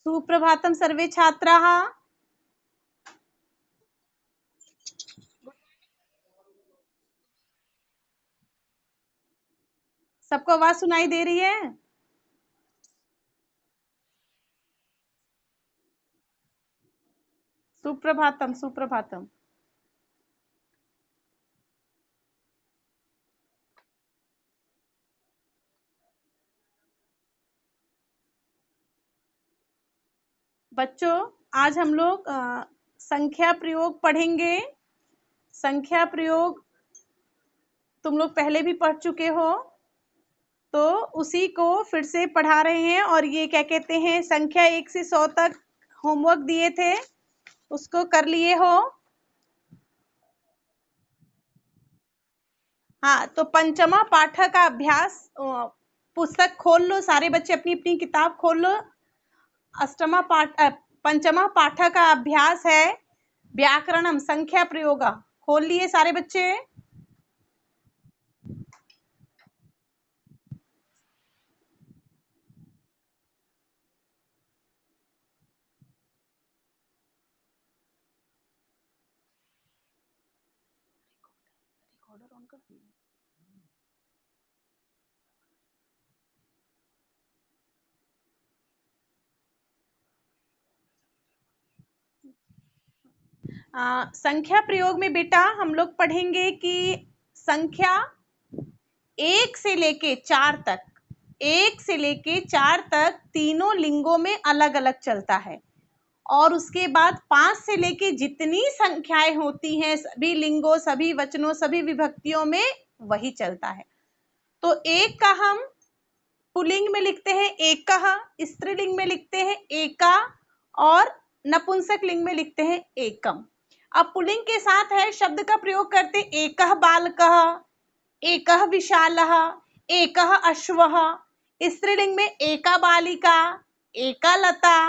सुप्रभातं सर्वे छात्राः। सबको आवाज सुनाई दे रही है? सुप्रभातम सुप्रभातम। बच्चों, आज हम लोग संख्या प्रयोग पढ़ेंगे। संख्या प्रयोग तुम लोग पहले भी पढ़ चुके हो, तो उसी को फिर से पढ़ा रहे हैं। और ये क्या कहते हैं, संख्या 1 से 100 तक होमवर्क दिए थे, उसको कर लिए हो? हाँ, तो पंचमा पाठक का अभ्यास पुस्तक खोल लो, सारे बच्चे अपनी अपनी किताब खोल लो। पंचमा पाठ का अभ्यास है व्याकरणम संख्या प्रयोग। खोल लिए सारे बच्चे? संख्या प्रयोग में बेटा हम लोग पढ़ेंगे कि संख्या 1 से लेके 4 तक, 1 से लेके 4 तक तीनों लिंगों में अलग अलग चलता है। और उसके बाद 5 से लेके जितनी संख्याएं होती हैं सभी लिंगों, सभी वचनों, सभी विभक्तियों में वही चलता है। तो एक का हम पुल्लिंग में लिखते हैं एकः, स्त्रीलिंग में लिखते हैं एका, और नपुंसक लिंग में लिखते हैं एकम। अब पुल्लिंग के साथ है शब्द का प्रयोग करते एकः बालकः, एकः विशालः, एकः अश्वः। स्त्रीलिंग में एका बालिका, एका लता,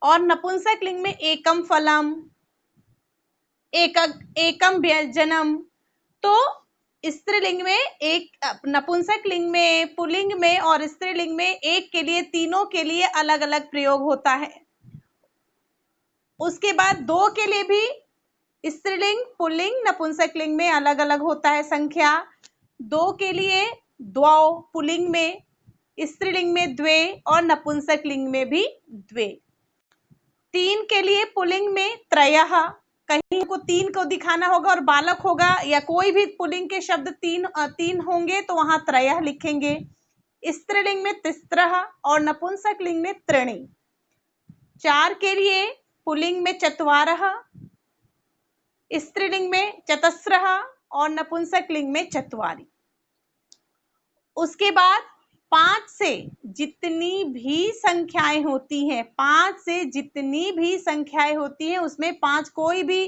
और नपुंसक लिंग में एकम फलम, एकम व्यंजनम। तो स्त्रीलिंग में एक, नपुंसक लिंग में, पुल्लिंग में और स्त्रीलिंग में एक के लिए, तीनों के लिए अलग अलग प्रयोग होता है। उसके बाद दो के लिए भी स्त्रीलिंग, पुल्लिंग, नपुंसक लिंग में अलग अलग होता है संख्या। दो के लिए द्वौ पुल्लिंग में, स्त्रीलिंग में द्वे, और नपुंसक लिंग में भी द्वे। तीन के लिए पुल्लिंग में त्रयः, कहीं को तीन को दिखाना होगा और बालक होगा या कोई भी पुल्लिंग के शब्द तीन होंगे तो वहां त्रयः लिखेंगे। स्त्रीलिंग में तिस्रः और नपुंसक लिंग में त्रीणि। चार के लिए पुल्लिंग में चत्वारः, स्त्रीलिंग में चतस्रः और नपुंसक लिंग में चत्वारि। उसके बाद 5 से जितनी भी संख्याएं होती हैं, 5 से जितनी भी संख्याएं होती हैं उसमें 5 कोई भी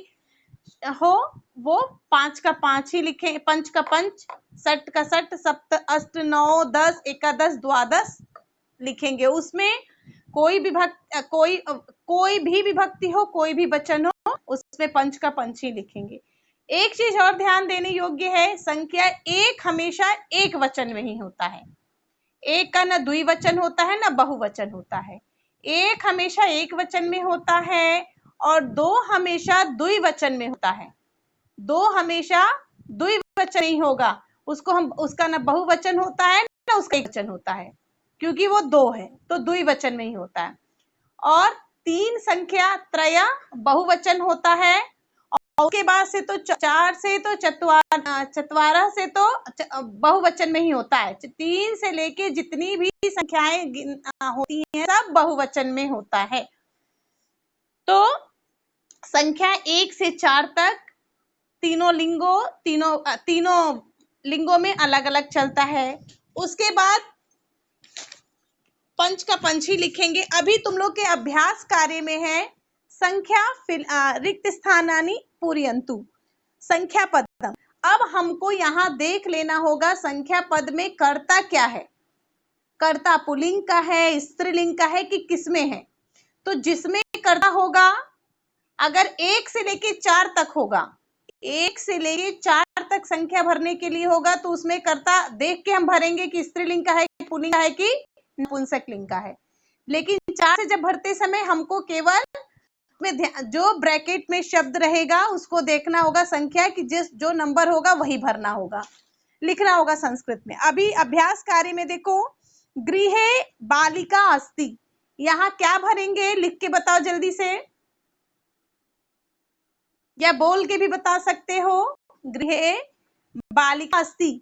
हो वो 5 का 5 ही लिखें, पंच का पंच, सट का सट, सप्त अष्ट नौ 10 एकादश द्वादश लिखेंगे। उसमें कोई भी विभक्ति हो, कोई भी वचन हो, उसमें पंच का पंच ही लिखेंगे। एक चीज और ध्यान देने योग्य है, संख्या एक हमेशा एक वचन में ही होता है। एक का न द्विवचन होता है न बहुवचन होता है। एक हमेशा एक वचन में होता है और दो हमेशा द्विवचन में होता है। दो हमेशा द्विवचन नहीं होगा, उसका न बहुवचन होता है न उसका एक वचन होता है, क्योंकि वो दो है तो द्विवचन में ही होता है। और तीन संख्या त्रय बहुवचन होता है, और उसके बाद से तो चार से तो चत्वारा से तो बहुवचन में ही होता है। 3 से लेके जितनी भी संख्याएं होती हैं सब बहुवचन में होता है। तो संख्या 1 से 4 तक तीनों लिंगों में अलग अलग चलता है। उसके बाद पंच का पंच ही लिखेंगे। अभी तुम लोग के अभ्यास कार्य में है संख्या रिक्त स्थानानि पूरयन्तु, संख्या पदम। अब हमको यहाँ देख लेना होगा संख्या पद में कर्ता क्या है, कर्ता पुल्लिंग का है, स्त्रीलिंग का है कि किसमें है। तो जिसमें कर्ता होगा, अगर 1 से लेके 4 तक होगा, 1 से लेके 4 तक संख्या भरने के लिए होगा तो उसमें कर्ता देख के हम भरेंगे कि स्त्रीलिंग का है कि पुल्लिंग का है कि नपुंसक लिंग का है। लेकिन 4 से जब भरते समय हमको केवल में जो ब्रैकेट में शब्द रहेगा उसको देखना होगा संख्या की, जो नंबर होगा वही भरना होगा, लिखना होगा संस्कृत में। अभी अभ्यास कार्य में देखो, गृहे बालिका अस्ति, यहाँ क्या भरेंगे, लिख के बताओ जल्दी से, या बोल के भी बता सकते हो। गृहे बालिका अस्ति,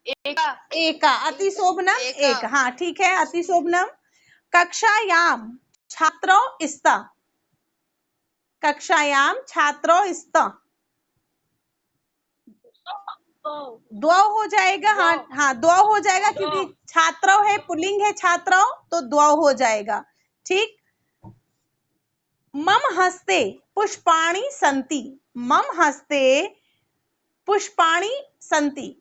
एका, अतिशोभनम एक, हाँ ठीक है, अतिशोभनम। कक्षायाम छात्रो स्त, कक्षायाम छात्रो स्त, द्वौ हो जाएगा, हाँ हाँ द्वौ हो जाएगा, क्योंकि छात्रो है, पुल्लिंग है छात्रो, तो द्वौ हो जाएगा, ठीक। मम हस्ते पुष्पाणि सन्ति, मम हस्ते पुष्पाणि सन्ति,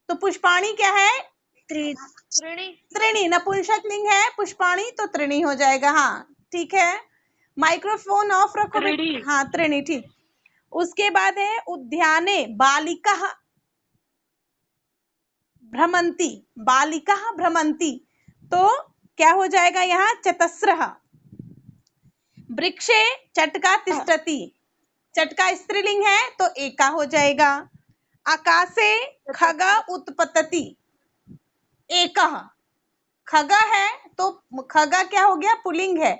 तो पुष्पाणि क्या है, त्रीणि, नपुंसक लिंग है, पुष्पाणि तो त्रीणि हो जाएगा, हाँ ठीक है। माइक्रोफोन ऑफ रखो, हाँ त्रीणि, ठीक। उसके बाद है उद्याने बालिका भ्रमंती, बालिका भ्रमंती, तो क्या हो जाएगा यहाँ, चतस्रः। वृक्षे चटका तिष्ठति, चटका स्त्रीलिंग है तो एका हो जाएगा। आकाशे खगा उत्पतति, एकः, खगा है तो खगा क्या हो गया, पुल्लिंग है,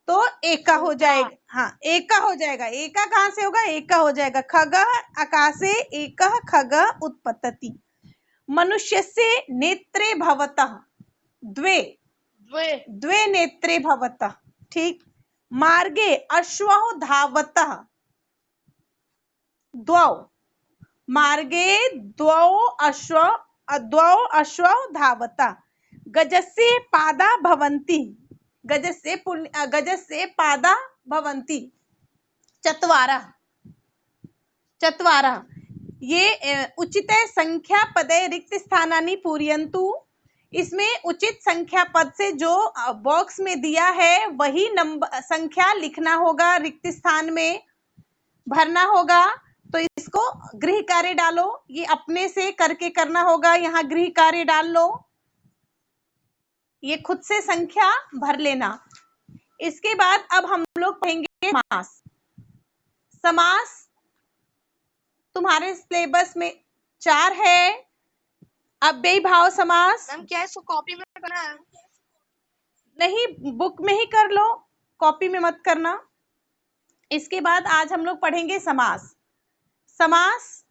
तो एका हो जाएगा, हाँ एका हो जाएगा, एका कहाँ से होगा, एका हो जाएगा। खगः आकाशे एकः खगः उत्पतति। मनुष्यस्य नेत्रे भवतः द्वे, द्वे नेत्रे भवतः, ठीक। मार्गे अश्वः धावतः द्वौ, मार्गे द्वौ अश्वौ धावतः। गजस्य पादा भवन्ति, गजस्य पादा भवन्ति चत्वारः, चत्वारः। ये उचित संख्या पदे रिक्त स्थानानि पूरयन्तु, इसमें उचित संख्या पद से जो बॉक्स में दिया है वही नंबर संख्या लिखना होगा, रिक्त स्थान में भरना होगा। तो इसको गृह कार्य डालो, ये अपने से करके करना होगा, यहाँ गृह कार्य डाल लो, ये खुद से संख्या भर लेना। इसके बाद अब हम लोग पढ़ेंगे समास। समास तुम्हारे सिलेबस में 4 है। अव्ययी भाव समास, मैम क्या इसको कॉपी में करना है? नहीं, बुक में ही कर लो, कॉपी में मत करना। इसके बाद आज हम लोग पढ़ेंगे समास। समास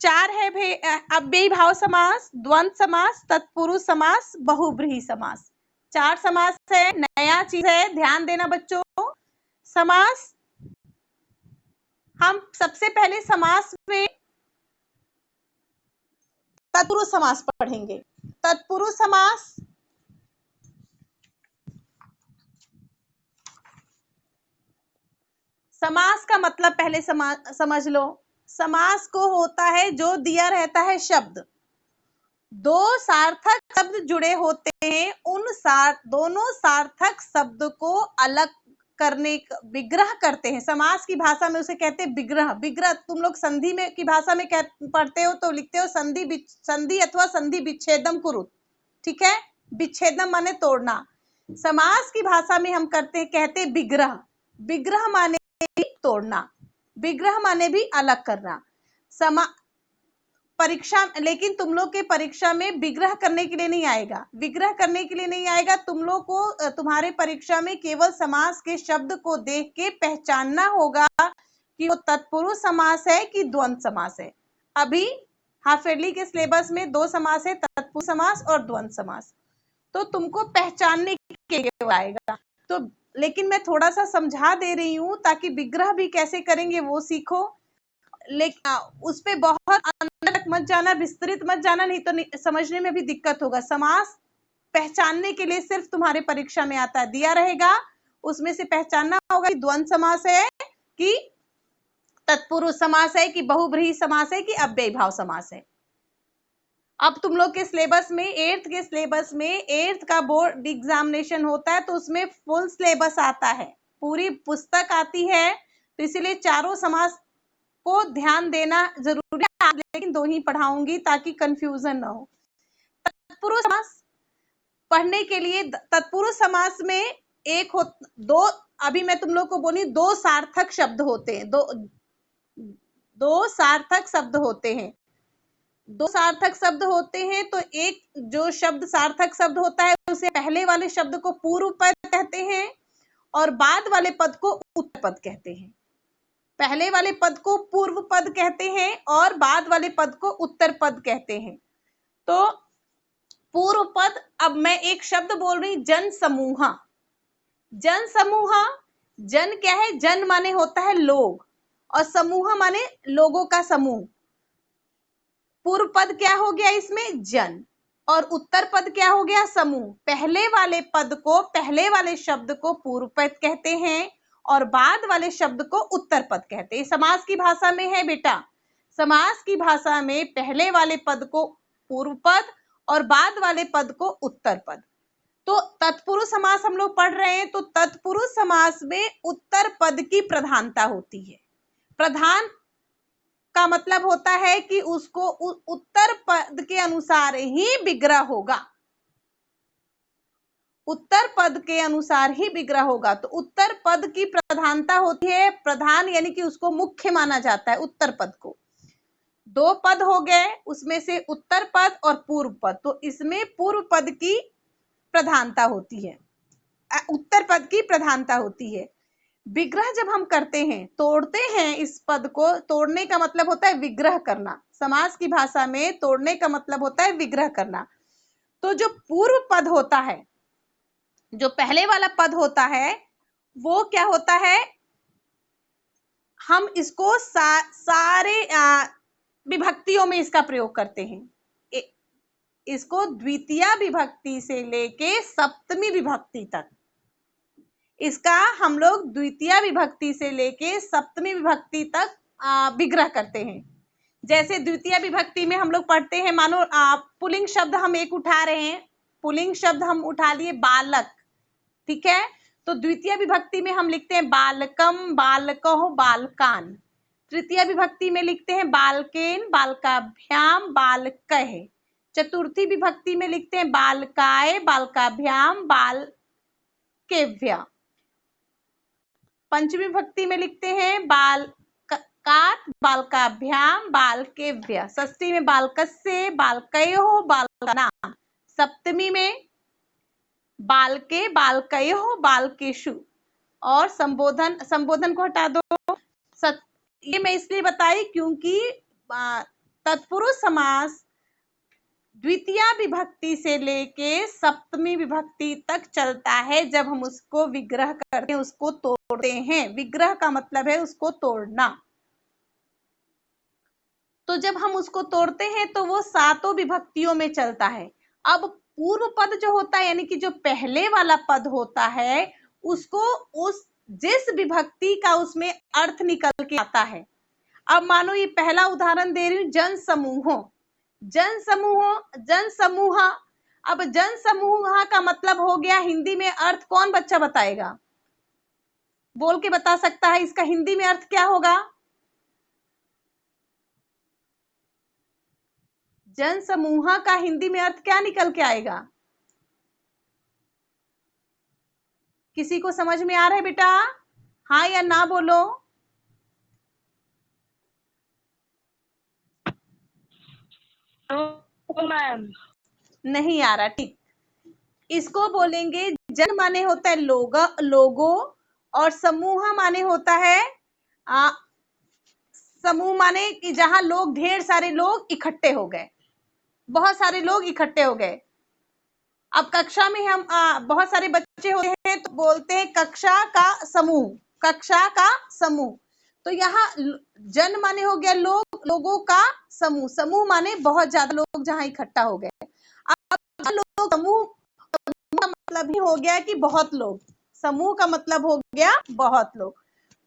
4 है, अव्ययी भाव समास, द्वंद्व समास, तत्पुरुष समास, बहुब्रीहि समास। 4 समास है, नया चीज है, ध्यान देना बच्चों। समास हम सबसे पहले समास में तत्पुरुष समास पढ़ेंगे। तत्पुरुष समास समास का मतलब पहले समझ लो। समास को होता है जो दिया रहता है शब्द, दो सार्थक शब्द जुड़े होते हैं, उन दोनों सार्थक शब्द को अलग करने, विग्रह करते हैं। समास की भाषा में उसे कहते हैं विग्रह। विग्रह तुम लोग संधि में की भाषा में पढ़ते हो तो लिखते हो संधि अथवा संधि विच्छेदम कुरुत, ठीक है। विच्छेदम माने तोड़ना, समास की भाषा में हम कहते हैं विग्रह। विग्रह माने तोड़ना, विग्रह माने भी अलग करना। परीक्षा, लेकिन तुम लोग के परीक्षा में विग्रह करने के लिए नहीं आएगा, विग्रह करने के लिए नहीं आएगा। तुम लोग को तुम्हारे परीक्षा में केवल समास के शब्द को देख के पहचानना होगा कि वो तत्पुरुष समास है कि द्वंद्व समास है। अभी हाफ ईयरली के सिलेबस में 2 समास है, तत्पुरुष समास और द्वंद्व समास, तो तुमको पहचानने के लिए आएगा। तो लेकिन मैं थोड़ा सा समझा दे रही हूँ ताकि विग्रह भी कैसे करेंगे वो सीखो, लेकिन उस पे बहुत अंदर तक मत जाना, विस्तृत मत जाना, नहीं तो समझने में भी दिक्कत होगा। समास पहचानने के लिए सिर्फ तुम्हारे परीक्षा में आता है, दिया रहेगा उसमें से पहचानना होगा कि द्वंद्व समास है कि तत्पुरुष समास है कि बहुब्रीहि समास है कि अव्ययी भाव समास है। अब तुम लोग के सिलेबस में 8th के सिलेबस में 8th का बोर्ड एग्जामिनेशन होता है, तो उसमें फुल सिलेबस आता है, पूरी पुस्तक आती है, तो इसीलिए चारों समास को ध्यान देना जरूरी है, लेकिन 2 ही पढ़ाऊंगी ताकि कंफ्यूजन ना हो। तत्पुरुष समास पढ़ने के लिए तत्पुरुष समास में दो, अभी मैं तुम लोग को बोली, दो सार्थक शब्द होते हैं, दो सार्थक शब्द होते हैं। दो सार्थक शब्द होते हैं, तो एक जो शब्द सार्थक शब्द होता है उसे पहले वाले शब्द को पूर्व पद कहते हैं और बाद वाले पद को उत्तर पद कहते हैं। पहले वाले पद को पूर्व पद कहते हैं और बाद वाले पद को उत्तर पद कहते हैं। तो पूर्व पद, अब मैं एक शब्द बोल रही, जन समूह। जन समूह, जन क्या है? जन माने होता है लोग और समूह माने लोगों का समूह। पूर्व पद क्या हो गया इसमें? जन। और उत्तर पद क्या हो गया? समूह। पहले वाले पद को, पहले वाले शब्द को पूर्व पद कहते हैं और बाद वाले शब्द को उत्तर पद कहते हैं। समास की भाषा में है बेटा, समास की भाषा में पहले वाले पद को पूर्व पद और बाद वाले पद को उत्तर पद। तो तत्पुरुष समास हम लोग पढ़ रहे हैं, तो तत्पुरुष समास में उत्तर पद की प्रधानता होती है। प्रधान का मतलब होता है कि उसको उत्तर पद के अनुसार ही विग्रह होगा, उत्तर पद के अनुसार ही विग्रह होगा। तो उत्तर पद की प्रधानता होती है। प्रधान यानी कि उसको मुख्य माना जाता है उत्तर पद को। दो पद हो गए, उसमें से उत्तर पद और पूर्व पद, तो इसमें पूर्व पद की प्रधानता होती है, उत्तर पद की प्रधानता होती है। विग्रह जब हम करते हैं, तोड़ते हैं इस पद को, तोड़ने का मतलब होता है विग्रह करना। समास की भाषा में तोड़ने का मतलब होता है विग्रह करना। तो जो पूर्व पद होता है, जो पहले वाला पद होता है, वो क्या होता है? हम इसको सारे विभक्तियों में इसका प्रयोग करते हैं। इसको द्वितीय विभक्ति से लेके सप्तमी विभक्ति तक, इसका हम लोग द्वितीय विभक्ति से लेके सप्तमी विभक्ति तक विग्रह करते हैं। जैसे द्वितीय विभक्ति में हम लोग पढ़ते हैं, मानो पुल्लिंग शब्द हम एक उठा रहे हैं, पुल्लिंग शब्द हम उठा लिए बालक, ठीक है? तो द्वितीय विभक्ति में हम लिखते हैं बालकम, बालकौ, बालकान। तृतीय विभक्ति में लिखते हैं बालकेन, बालकाभ्याम, बालकैः। चतुर्थी विभक्ति में लिखते हैं बालकाय, बालकाभ्याम, बालकेभ्यः। पंचमी विभक्ति में लिखते हैं बालकात्, बालकाभ्याम, बालकेभ्यः। षष्ठी में बालकस्य, बालकयोः, बालकानां। सप्तमी में बालके, बालकयोः, बालकेषु। और संबोधन को हटा दो। ये मैं इसलिए बताई क्योंकि तत्पुरुष समास द्वितीय विभक्ति से लेके सप्तमी विभक्ति तक चलता है। जब हम उसको विग्रह करते हैं, उसको तोड़ते हैं। विग्रह का मतलब है उसको तोड़ना। तो जब हम उसको तोड़ते हैं तो वो सातों विभक्तियों में चलता है। अब पूर्व पद जो होता है, यानी कि जो पहले वाला पद होता है, उसको जिस विभक्ति का उसमें अर्थ निकल के आता है। अब मानो ये पहला उदाहरण दे रही हूँ, जन समूह। जन समूह, अब जन समूह का मतलब हो गया हिंदी में अर्थ। कौन बच्चा बताएगा? बोल के बता सकता है इसका हिंदी में अर्थ क्या होगा? जन समूह का हिंदी में अर्थ क्या निकल के आएगा? किसी को समझ में आ रहा है बेटा? हाँ या ना बोलो। मैम नहीं आ रहा, ठीक। इसको बोलेंगे, जन माने होता है लोगो और समूह माने होता है समूह माने कि जहां लोग, ढेर सारे लोग इकट्ठे हो गए, बहुत सारे लोग इकट्ठे हो गए। अब कक्षा में हम बहुत सारे बच्चे होते हैं तो बोलते हैं कक्षा का समूह, कक्षा का समूह। तो यहाँ जन माने हो गया लोगों का समूह, समूह माने बहुत ज्यादा लोग जहां इकट्ठा हो गए। अब लोग समूह का मतलब ही हो गया कि बहुत लोग, समूह का मतलब हो गया बहुत लोग।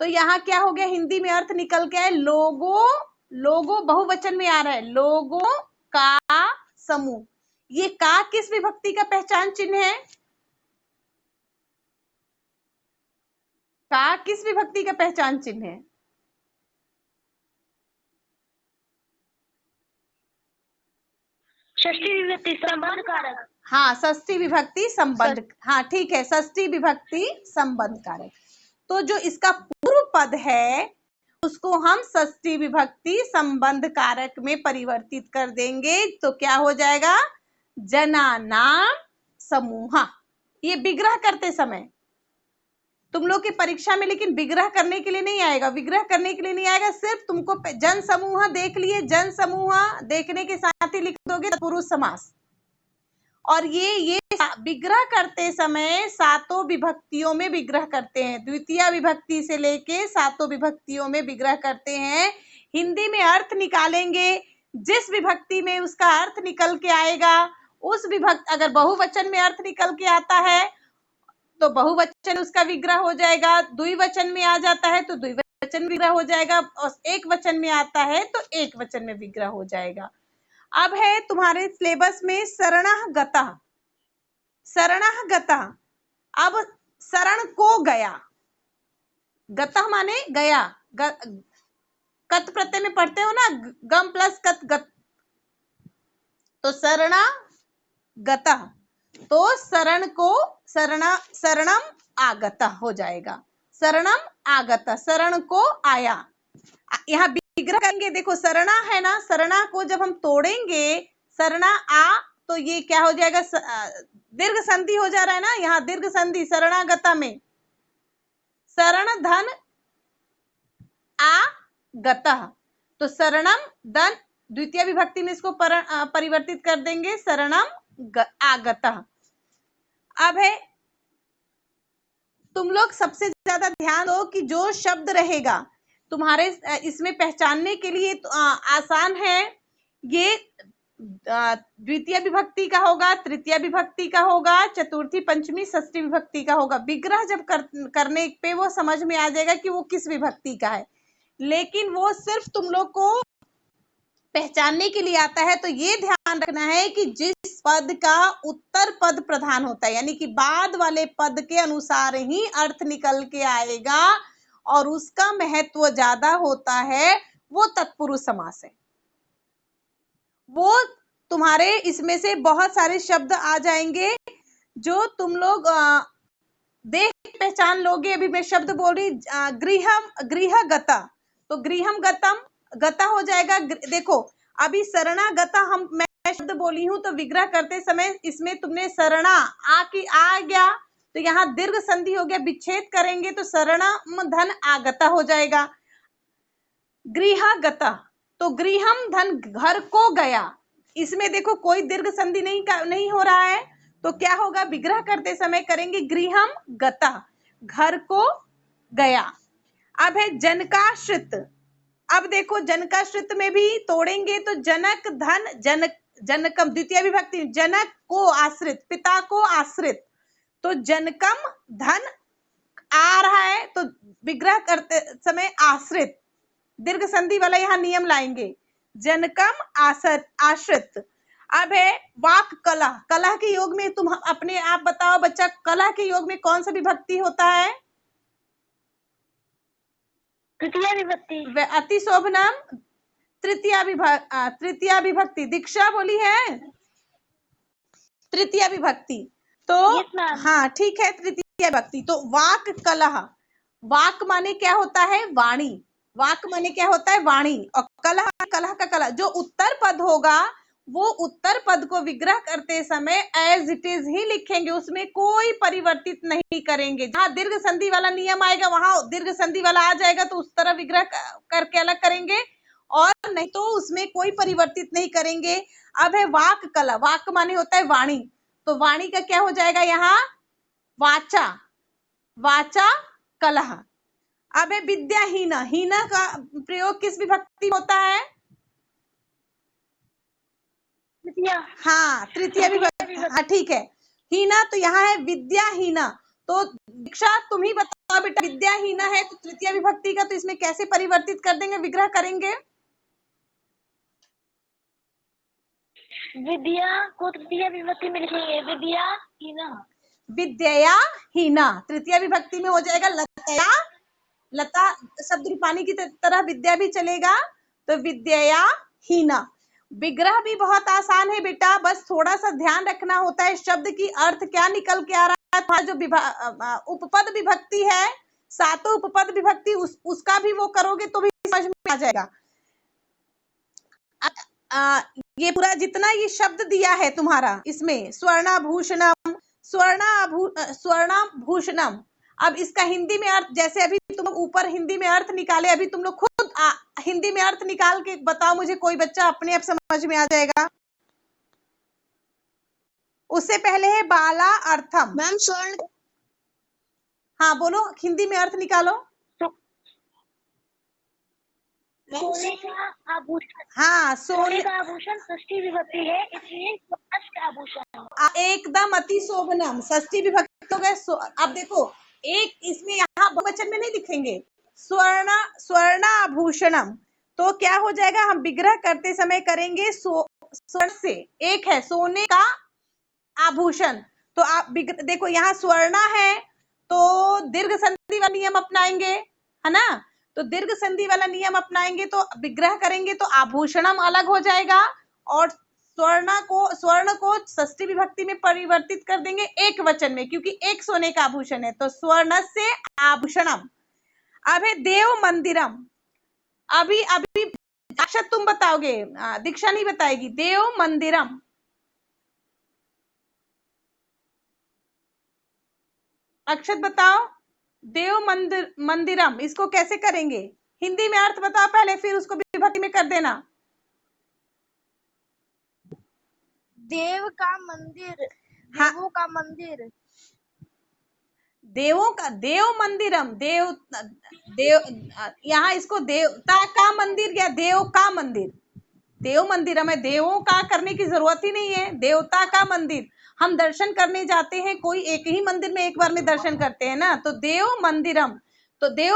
तो यहाँ क्या हो गया? हिंदी में अर्थ निकल गया है लोगों बहुवचन में आ रहा है, लोगों का समूह। ये का किस विभक्ति का पहचान चिन्ह है? का किस विभक्ति का पहचान चिन्ह है? षष्ठी विभक्ति संबंध कारक। हाँ, षष्ठी विभक्ति संबंध, हाँ ठीक है, षष्ठी विभक्ति संबंध कारक। तो जो इसका पूर्व पद है उसको हम षष्ठी विभक्ति संबंध कारक में परिवर्तित कर देंगे, तो क्या हो जाएगा? जनानाम समूह। ये विग्रह करते समय तुम लोग की परीक्षा में लेकिन विग्रह करने के लिए नहीं आएगा, विग्रह करने के लिए नहीं आएगा, सिर्फ तुमको जन समूह देख लिए, जन समूह देखने के साथ ही लिख दोगे पुरुष समास। और ये विग्रह करते समय सातों विभक्तियों में विग्रह करते हैं, द्वितीय विभक्ति से लेके सातों विभक्तियों में विग्रह करते हैं। हिंदी में अर्थ निकालेंगे, जिस विभक्ति में उसका अर्थ निकल के आएगा उस विभक्ति, अगर बहुवचन में अर्थ निकल के आता है तो बहुवचन उसका विग्रह हो जाएगा, द्विवचन में आ जाता है तो द्विवचन विग्रह हो जाएगा, और एक वचन में आता है तो एक वचन में विग्रह हो जाएगा। अब है तुम्हारे सिलेबस में शरणः गतः। शरणः गतः, अब शरण को गया, गतः माने गया, कत प्रत्यय में पढ़ते हो ना, गम प्लस कत गत, तो शरणा गतः, तो शरण को शरणम आगतः हो जाएगा, शरणम आगतः, शरण को आया। यहाँ विग्रह करेंगे, देखो शरणा है ना, शरणा को जब हम तोड़ेंगे शरणा आ, तो ये क्या हो जाएगा? दीर्घ संधि हो जा रहा है ना, यहाँ दीर्घ संधि शरणागता में, शरण धन आ गतः, तो शरणम धन द्वितीय विभक्ति में इसको परिवर्तित कर देंगे, शरणम आगतः। अब है तुम लोग सबसे ज्यादा ध्यान दो कि जो शब्द रहेगा तुम्हारे इसमें पहचानने के लिए तो आसान है, ये द्वितीय विभक्ति का होगा, तृतीय विभक्ति का होगा, चतुर्थी पंचमी षष्ठी विभक्ति का होगा। विग्रह जब करने पे वो समझ में आ जाएगा कि वो किस विभक्ति का है, लेकिन वो सिर्फ तुम लोग को पहचानने के लिए आता है। तो ये ध्यान रखना है कि जिस पद का उत्तर पद प्रधान होता है, यानी कि बाद वाले पद के अनुसार ही अर्थ निकल के आएगा और उसका महत्व ज्यादा होता है, वो तत्पुरुष समास है। वो तुम्हारे इसमें से बहुत सारे शब्द आ जाएंगे जो तुम लोग देख पहचान लोगे। अभी मैं शब्द बोल रही, गृह गता, तो गृहम गतम गता हो जाएगा। देखो अभी शरणागता मैं शब्द बोली हूं, तो विग्रह करते समय इसमें तुमने शरणा आ गया, तो यहाँ दीर्घ संधि हो गया, विच्छेद करेंगे तो शरणम धन आगता हो जाएगा। गृहगता, तो गृहम धन घर को गया, इसमें देखो कोई दीर्घ संधि नहीं हो रहा है, तो क्या होगा? विग्रह करते समय करेंगे गृहम गता, घर को गया। अब है जनकाश्रित। अब देखो जनकाश्रित में भी तोड़ेंगे तो जनक धन जनकम द्वितीय विभक्ति, जनक को आश्रित, पिता को आश्रित, तो जनकम धन आ रहा है तो विग्रह करते समय आश्रित, दीर्घ संधि वाला यहाँ नियम लाएंगे, जनकम आश्रित। अब है वाक कला। कला के योग में तुम अपने आप बताओ बच्चा, कला के योग में कौन सा विभक्ति होता है? तृतीय विभक्ति। अति शोभनम तृतीय विभक्ति। दीक्षा बोली है तृतीय विभक्ति, तो हाँ ठीक है, तृतीय विभक्ति। तो वाक कलह, वाक माने क्या होता है? वाणी, वाक माने क्या होता है? वाणी, और कलह, कलह का कलह, जो उत्तर पद होगा वो उत्तर पद को विग्रह करते समय एज इट इज ही लिखेंगे, उसमें कोई परिवर्तित नहीं करेंगे। जहां दीर्घ संधि वाला नियम आएगा वहां दीर्घ संधि वाला आ जाएगा तो उस तरह विग्रह करके अलग करेंगे, और नहीं तो उसमें कोई परिवर्तित नहीं करेंगे। अब है वाक कला, वाक माने होता है वाणी, तो वाणी का क्या हो जाएगा यहाँ? वाचा, वाचा कलह। अब है विद्याहीना। हीना का प्रयोग किस विभक्ति होता है? हाँ तृतीय विभक्ति, हाँ ठीक है। हीना तो यहाँ है विद्याहीना, तो दीक्षा तुम ही बताओ बेटा, विद्याहीना है तो तृतीय विभक्ति का, तो इसमें कैसे परिवर्तित कर देंगे, विग्रह करेंगे? विद्या को तृतीय विभक्ति में लिखेंगे, विद्याहीना, विद्याहीना तृतीय विभक्ति में हो जाएगा। लता, लता शब्द रूपानी की तरह विद्या भी चलेगा, तो विद्याहीना। विग्रह भी बहुत आसान है बेटा, बस थोड़ा सा ध्यान रखना होता है शब्द की अर्थ क्या निकल के आ रहा है। था जो उपपद विभक्ति है, सातों उपपद विभक्ति, उसका भी वो करोगे तो भी समझ में आ जाएगा। ये पूरा जितना ये शब्द दिया है तुम्हारा इसमें, स्वर्णाभूषणम, स्वर्णाभूषणम, अब इसका हिंदी में अर्थ, जैसे अभी तुम ऊपर हिंदी में अर्थ निकाले, अभी तुम लोग खुद हिंदी में अर्थ निकाल के बताओ मुझे, कोई बच्चा अपने आप समझ में आ जाएगा। उससे पहले है बाला अर्थम। मैम स्वर्ण, हाँ बोलो, हिंदी में अर्थ निकालो। सोने का आभूषण। हाँ, सोने का आभूषण षष्ठी विभक्ति है, इसलिए अष्ट आभूषण। एकदम अति शोभनम, षष्ठी विभक्ति हो गए। अब देखो, एक इसमें यहाँ बहुवचन में नहीं दिखेंगे, स्वर्णाभूषणम, तो क्या हो जाएगा, हम विग्रह करते समय करेंगे स्वर्ण से, एक है सोने का आभूषण, तो आप देखो यहाँ स्वर्णा है तो दीर्घ संधि वाला नियम अपनाएंगे, है ना, तो दीर्घ संधि वाला नियम अपनाएंगे तो विग्रह करेंगे तो आभूषणम अलग हो जाएगा, और स्वर्ण को षष्ठी विभक्ति में परिवर्तित कर देंगे एक वचन में, क्योंकि एक सोने का आभूषण है, तो स्वर्ण से आभूषणम। अब है देव मंदिरम, अभी अभी अक्षत तुम बताओगे, दीक्षा नहीं बताएगी। देव मंदिरम, अक्षत बताओ, देव मंदिरम, इसको कैसे करेंगे, हिंदी में अर्थ बताओ पहले, फिर उसको विभक्ति में कर देना। देव का मंदिर, हाँ, देवों का मंदिर, देवों का, देव मंदिरम, देव यहाँ इसको देवता का मंदिर या देव का मंदिर, देव मंदिरम है, देवों का करने की जरूरत ही नहीं है, देवता का मंदिर। हम दर्शन करने जाते हैं, कोई एक ही मंदिर में एक बार में दर्शन करते हैं ना, तो देव मंदिरम, तो देव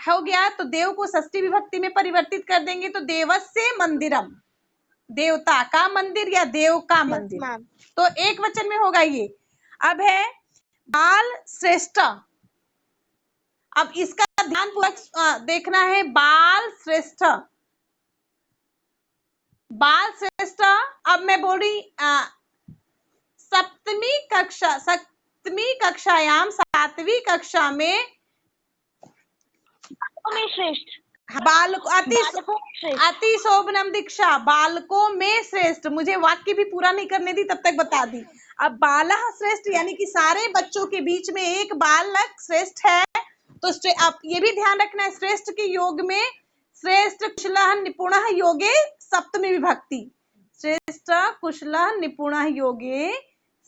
हो गया, तो देव को षष्ठी विभक्ति में परिवर्तित कर देंगे तो देवस्य मंदिरम, देवता का मंदिर या देव का मंदिर, तो एक वचन में होगा ये। अब है बाल श्रेष्ठ, अब इसका ध्यान पूर्वक देखना है, बाल श्रेष्ठ, बाल श्रेष्ठ, अब मैं बोल रही सप्तमी कक्षायाम, सातवीं कक्षा में श्रेष्ठ, अति शोभनम दीक्षा, बालकों में श्रेष्ठ, मुझे वाक्य भी पूरा नहीं करने दी तब तक बता दी। अब बालः श्रेष्ठ यानी कि सारे बच्चों के बीच में एक बालक श्रेष्ठ है, तो आप ये भी ध्यान रखना है, श्रेष्ठ के योग में श्रेष्ठ कुशलः निपुणः योगे सप्तमी विभक्ति, श्रेष्ठ कुशलः निपुणः योगे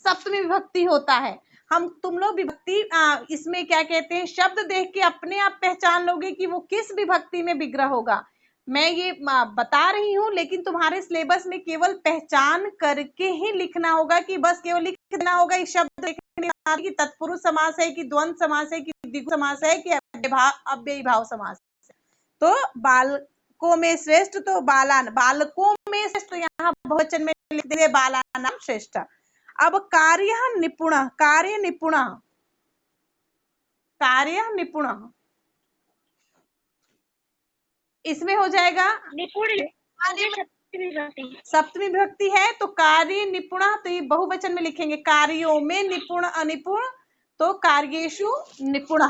सप्तमी विभक्ति होता है। हम तुम लोग विभक्ति इसमें क्या कहते हैं, शब्द देख के अपने आप पहचान लोगे कि वो किस विभक्ति में विग्रह होगा। मैं ये बता रही हूँ, लेकिन तुम्हारे सिलेबस में केवल पहचान करके ही लिखना होगा, कि बस केवल लिख देना होगा इस शब्द देखने कि तत्पुरुष समास है कि द्वंद्व समास है कि द्विगु समास है कि अव्ययी भाव समास है। तो बालकों में श्रेष्ठ, तो बालकों में श्रेष्ठ, यहाँ बहुवचन में लिख देंगे बालानाम श्रेष्ठ। अब कार्य निपुण, कार्य निपुण, कार्य निपुण, इसमें हो जाएगा निपुण, सप्तमी विभक्ति है तो कार्य निपुण, तो ये बहुवचन में लिखेंगे, कार्यों में निपुण अनिपुण, तो कार्येषु निपुण।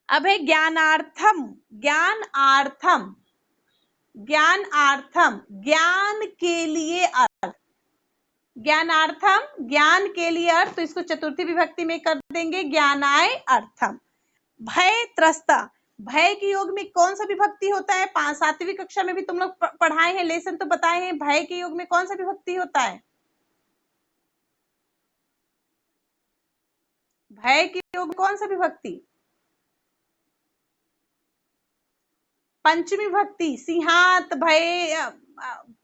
अब है ज्ञानार्थम, ज्ञानार्थम, ज्ञानार्थम, ज्ञान के लिए अर्थ, ज्ञानार्थम, ज्ञान के लिए अर्थ, तो इसको चतुर्थी विभक्ति में कर देंगे ज्ञानाय अर्थम। भय त्रस्त, भय के योग में कौन सा विभक्ति होता है, 7वीं कक्षा में भी तुम लोग पढ़ाए हैं, लेसन तो बताए हैं, भय के योग में कौन सा विभक्ति होता है, भय के योग में कौन सा विभक्ति, पंचमी विभक्ति, सिंहात भय,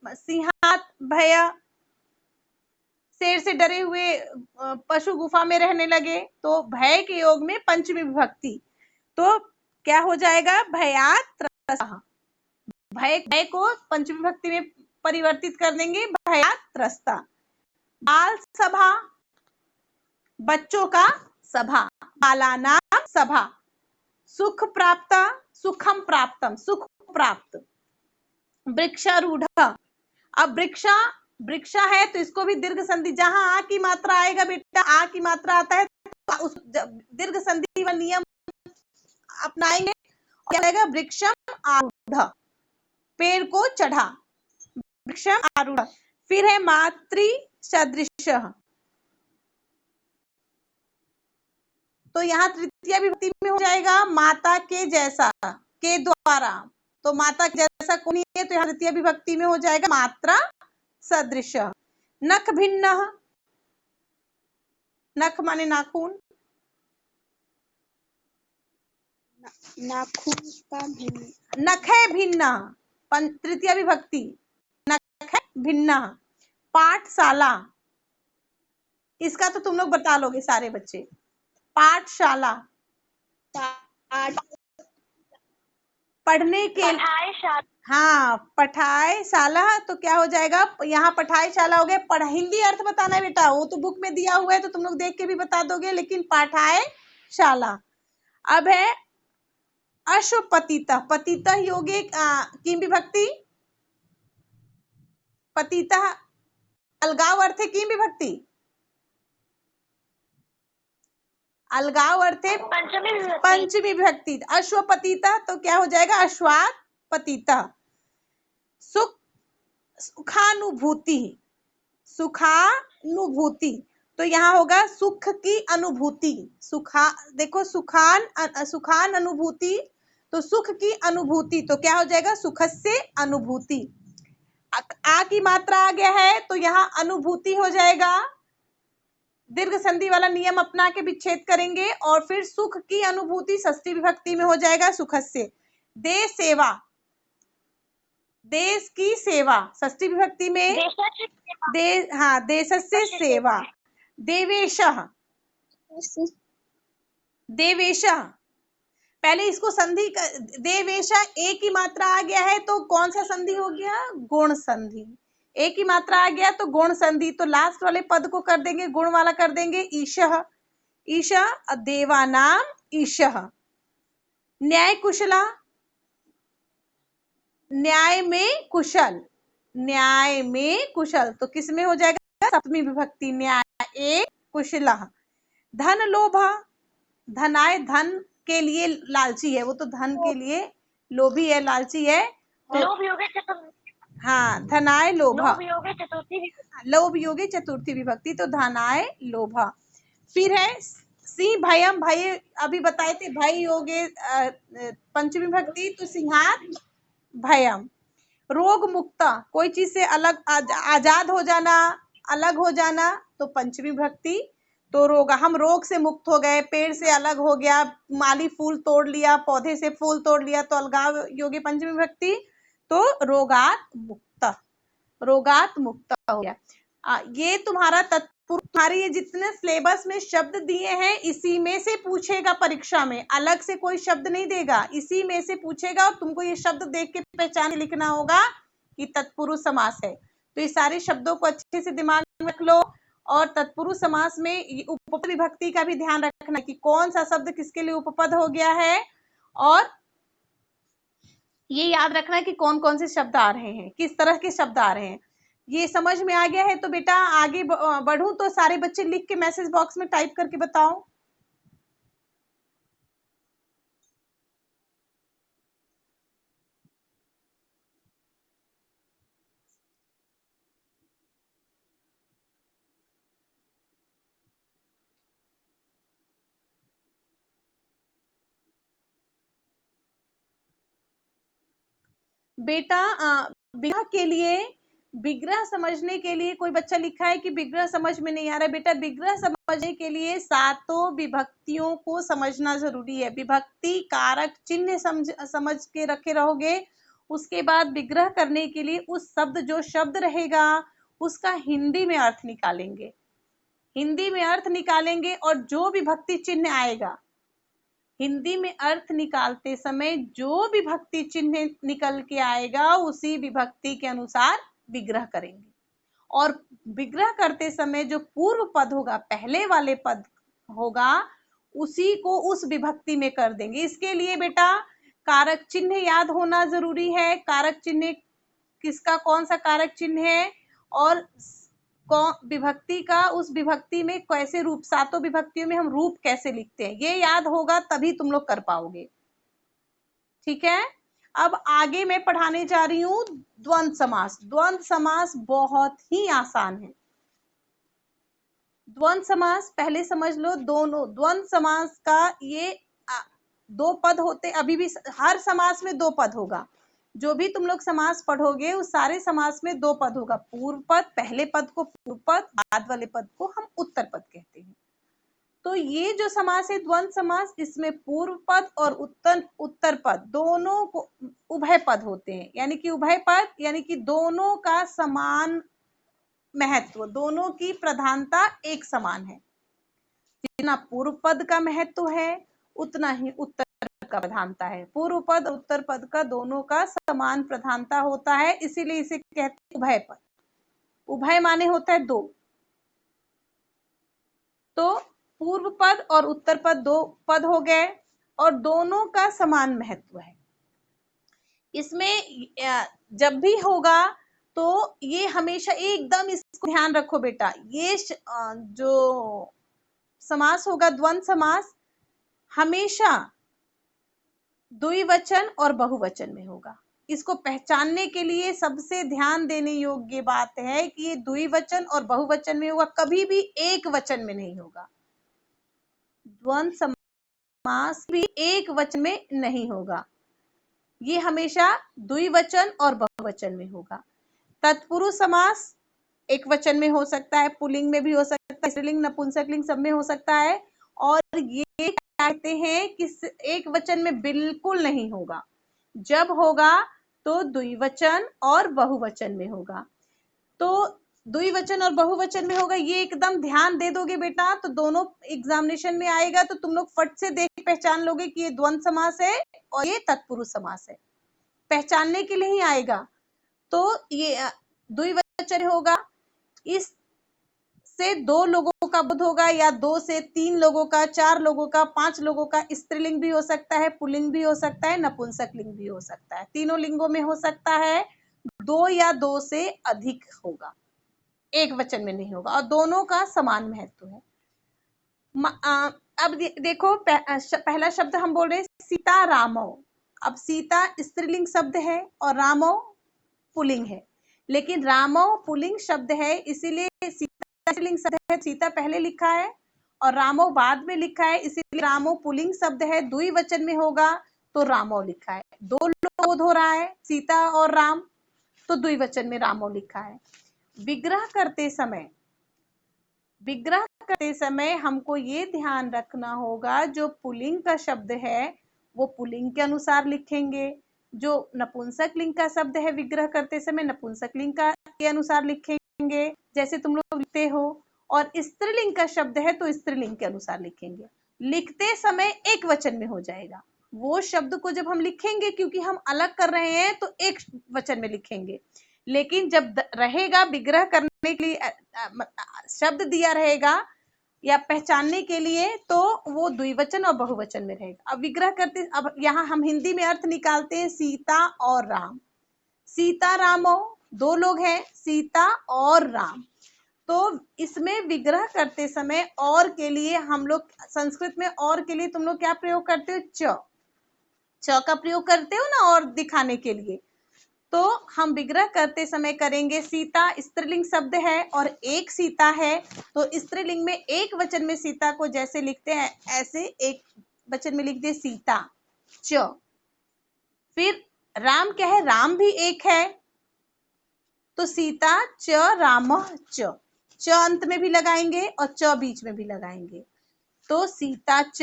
सिंहात भय, शेर से डरे हुए पशु गुफा में रहने लगे, तो भय के योग में पंचमी विभक्ति, तो क्या हो जाएगा, भयात त्रस्तः, भय को पंचमी विभक्ति में परिवर्तित कर देंगे, भयात त्रस्त। बाल सभा, बच्चों का सभा, बालानाम सभा। सुख प्राप्त, सुखम प्राप्तम, सुख प्राप्त, वृक्षारूढ़। अब वृक्षा है तो इसको भी दीर्घ संधि, जहां आ की मात्रा आएगा बेटा, आ की मात्रा आता है तो उस दीर्घ संधि का नियम अपनाएंगे, क्या आएगा? वृक्षम आरूढ़, पेड़ को चढ़ा, वृक्षम आरूढ़। फिर है मातृ सदृश, तो यहाँ तृतीय विभक्ति में हो जाएगा माता के जैसा, के द्वारा, तो माता के जैसा कौन है, तो यहाँ तृतीय विभक्ति में हो जाएगा मात्रा सदृश। नख भिन्न, नख माने नाखून, नाखून का भिन्न, नखे भिन्न, तृतीय विभक्ति, नखे भिन्न। पाठशाला, इसका तो तुम लोग बता लोगे सारे बच्चे। पाठशाला, पढ़ने के, हाँ पठायशाला, तो क्या हो जाएगा यहाँ पठायशाला हो गया। पढ़, हिंदी अर्थ बताना है बेटा, वो तो बुक में दिया हुआ है तो तुम लोग देख के भी बता दोगे, लेकिन पाठायशाला। अब है अश्वपतितः, पतितः योगे किम विभक्ति, पतितः अलगाव अर्थ है किम विभक्ति, अलगाव अर्थ है पंचमी विभक्ति। अश्वपतितः तो क्या हो जाएगा अश्वात पतितः। सुखानुभूति, सुखानुभूति, तो यहाँ होगा सुख की अनुभूति, सुखा, देखो सुखान अनुभूति, तो सुख की अनुभूति, तो क्या हो जाएगा सुखस्य अनुभूति। आ की मात्रा आ गया है तो यहाँ अनुभूति हो जाएगा, दीर्घ संधि वाला नियम अपना के विच्छेद करेंगे, और फिर सुख की अनुभूति षष्ठी विभक्ति में हो जाएगा सुखस्य। देश सेवा, देश की सेवा षष्ठी विभक्ति में, हाँ देशस्य सेवा। देवेशः, देवेशः, पहले इसको संधि, देवेशः एक ही मात्रा आ गया है तो कौन सा संधि हो गया, गुण संधि। एक ही मात्रा आ गया तो गुण संधि, तो लास्ट वाले पद को कर देंगे गुण वाला कर देंगे ईशः, ईशः देवानाम ईशः। न्याय कुशला, न्याय में कुशल, न्याय में कुशल, तो किस में हो जाएगा सप्तमी विभक्ति, न्याय कुशलः। धन लोभा, धनाय धन के लिए लालची है, वो तो धन के लिए लोभी है, लालची है, तो हाँ धनाय लोभा, लोभ योगे चतुर्थी विभक्ति, तो धनाय लोभा। फिर है सिंह भयम, भय अभी बताए थे, भय योगे पंचमी विभक्ति, तो सिंहात भयम। रोग मुक्ता, कोई चीज से अलग आजाद हो जाना, अलग हो जाना, तो पंचमी विभक्ति, तो रोग, हम रोग से मुक्त हो गए, पेड़ से अलग हो गया, माली फूल तोड़ लिया, पौधे से फूल तोड़ लिया, तो अलगाव योगी पंचमी विभक्ति, तो रोगात मुक्त, रोगात मुक्त हो गया। ये तुम्हारा तत्पुरुष, तुम्हारे ये जितने सिलेबस में शब्द दिए हैं इसी में से पूछेगा परीक्षा में, अलग से कोई शब्द नहीं देगा, इसी में से पूछेगा, और तुमको ये शब्द देख के पहचान लिखना होगा कि तत्पुरुष समास है। तो ये सारे शब्दों को अच्छे से दिमाग में रख लो, और तत्पुरुष समास में उपपद विभक्ति का भी ध्यान रखना कि कौन सा शब्द किसके लिए उपपद हो गया है, और ये याद रखना कि कौन कौन से शब्द आ रहे हैं, किस तरह के शब्द आ रहे हैं। ये समझ में आ गया है तो बेटा आगे बढ़ूं तो सारे बच्चे लिख के मैसेज बॉक्स में टाइप करके बताओ। बेटा विग्रह के लिए, विग्रह समझने के लिए कोई बच्चा लिखा है कि विग्रह समझ में नहीं आ रहा है। बेटा विग्रह समझने के लिए सातों विभक्तियों को समझना जरूरी है। विभक्ति कारक चिन्ह समझ के रखे रहोगे, उसके बाद विग्रह करने के लिए उस शब्द, जो शब्द रहेगा उसका हिंदी में अर्थ निकालेंगे, हिंदी में अर्थ निकालेंगे, और जो विभक्ति चिन्ह आएगा हिंदी में अर्थ निकालते समय जो विभक्ति चिन्ह निकल के आएगा उसी विभक्ति के अनुसार विग्रह करेंगे, और विग्रह करते समय जो पूर्व पद होगा, पहले वाले पद होगा, उसी को उस विभक्ति में कर देंगे। इसके लिए बेटा कारक चिन्ह याद होना जरूरी है। कारक चिन्ह किसका कौन सा कारक चिन्ह है और कौन विभक्ति का, उस विभक्ति में कैसे रूप, सातों विभक्तियों में हम रूप कैसे लिखते हैं, ये याद होगा तभी तुम लोग कर पाओगे। ठीक है, अब आगे मैं पढ़ाने जा रही हूं द्वंद्व समास। द्वंद्व समास बहुत ही आसान है। द्वंद्व समास पहले समझ लो, दोनों द्वंद्व समास का ये दो पद होते, अभी भी हर समास में दो पद होगा। जो भी तुम लोग समास पढ़ोगे उस सारे समास में दो पद होगा। पूर्व पद, पहले पद को पूर्व पद, बाद वाले पद को हम उत्तर पद कहते हैं। तो ये जो समास है द्वंद्व समास, इसमें पूर्व पद और उत्तर पद दोनों को उभय पद होते हैं। यानी कि उभय पद यानी कि दोनों का समान महत्व, दोनों की प्रधानता एक समान है। जितना पूर्व पद का महत्व है उतना ही उत्तर पद का प्रधानता है। पूर्व पद और उत्तर पद का दोनों का समान प्रधानता होता है, इसीलिए इसे कहते हैं उभय पद। उभय माने होता है दो। तो पूर्व पद और उत्तर पद दो पद हो गए और दोनों का समान महत्व है। इसमें जब भी होगा तो ये हमेशा एकदम इसको ध्यान रखो बेटा, ये जो समास होगा द्वंद्व समास हमेशा द्विवचन और बहुवचन में होगा। इसको पहचानने के लिए सबसे ध्यान देने योग्य बात है कि ये द्विवचन और बहुवचन में होगा, कभी भी एक वचन में नहीं होगा। द्वंद्व समास भी एक वचन में नहीं होगा, ये हमेशा द्विवचन और बहुवचन में होगा। तत्पुरुष समास एक वचन में हो सकता है, पुल्लिंग में भी हो सकता है, स्त्रीलिंग नपुंसकलिंग सब में हो सकता है। और ये कहते हैं कि एक वचन में बिल्कुल नहीं होगा, जब होगा तो द्विवचन और बहुवचन में होगा। तो द्विवचन और बहुवचन में होगा, ये एकदम ध्यान दे दोगे बेटा तो दोनों एग्जामिनेशन में आएगा तो तुम लोग फट से देख पहचान लोगे कि ये द्वंद्व समास है और ये तत्पुरुष समास है। पहचानने के लिए ही आएगा। तो ये द्विवचन होगा, इस से दो लोगों का बोध होगा या दो से तीन लोगों का, चार लोगों का, पांच लोगों का। स्त्रीलिंग भी हो सकता है, पुल्लिंग भी हो सकता है, नपुंसक लिंग भी हो सकता है, तीनों लिंगों में हो सकता है। दो या दो से अधिक होगा, एक वचन में नहीं होगा और दोनों का समान महत्व है। अब देखो पहला शब्द हम बोल रहे सीता रामो। अब सीता स्त्रीलिंग शब्द है और रामो पुल्लिंग है, लेकिन रामो पुल्लिंग शब्द है इसीलिए सीता स्त्रीलिंग शब्द है, सीता पहले लिखा है और रामो बाद में लिखा है, इसीलिए रामो पुल्लिंग शब्द है, द्विवचन में होगा तो रामो लिखा है। दो लोग हो रहा है सीता और राम तो द्विवचन में रामो लिखा है। विग्रह करते समय हमको ये ध्यान रखना होगा, जो पुल्लिंग का शब्द है वो पुल्लिंग के अनुसार लिखेंगे, जो नपुंसक लिंग का शब्द है विग्रह करते समय नपुंसक लिंग के अनुसार लिखेंगे जैसे तुम लोग लिखते हो, और स्त्रीलिंग का शब्द है तो स्त्रीलिंग के अनुसार लिखेंगे। लिखते समय एक वचन में हो जाएगा, वो शब्द को जब हम लिखेंगे क्योंकि हम अलग कर रहे हैं तो एक वचन में लिखेंगे, लेकिन जब रहेगा विग्रह करने के लिए शब्द दिया रहेगा या पहचानने के लिए तो वो द्विवचन और बहुवचन में रहेगा। अब विग्रह करते, अब यहाँ हम हिंदी में अर्थ निकालते हैं सीता और राम। सीता रामो दो लोग हैं, सीता और राम। तो इसमें विग्रह करते समय और के लिए हम लोग संस्कृत में और के लिए तुम लोग क्या प्रयोग करते हो, च का प्रयोग करते हो ना और दिखाने के लिए। तो हम विग्रह करते समय करेंगे, सीता स्त्रीलिंग शब्द है और एक सीता है तो स्त्रीलिंग में एक वचन में सीता को जैसे लिखते हैं ऐसे एक वचन में लिख दे सीता च। फिर राम क्या है, राम भी एक है तो सीता च राम च अंत में भी लगाएंगे और च बीच में भी लगाएंगे तो सीता च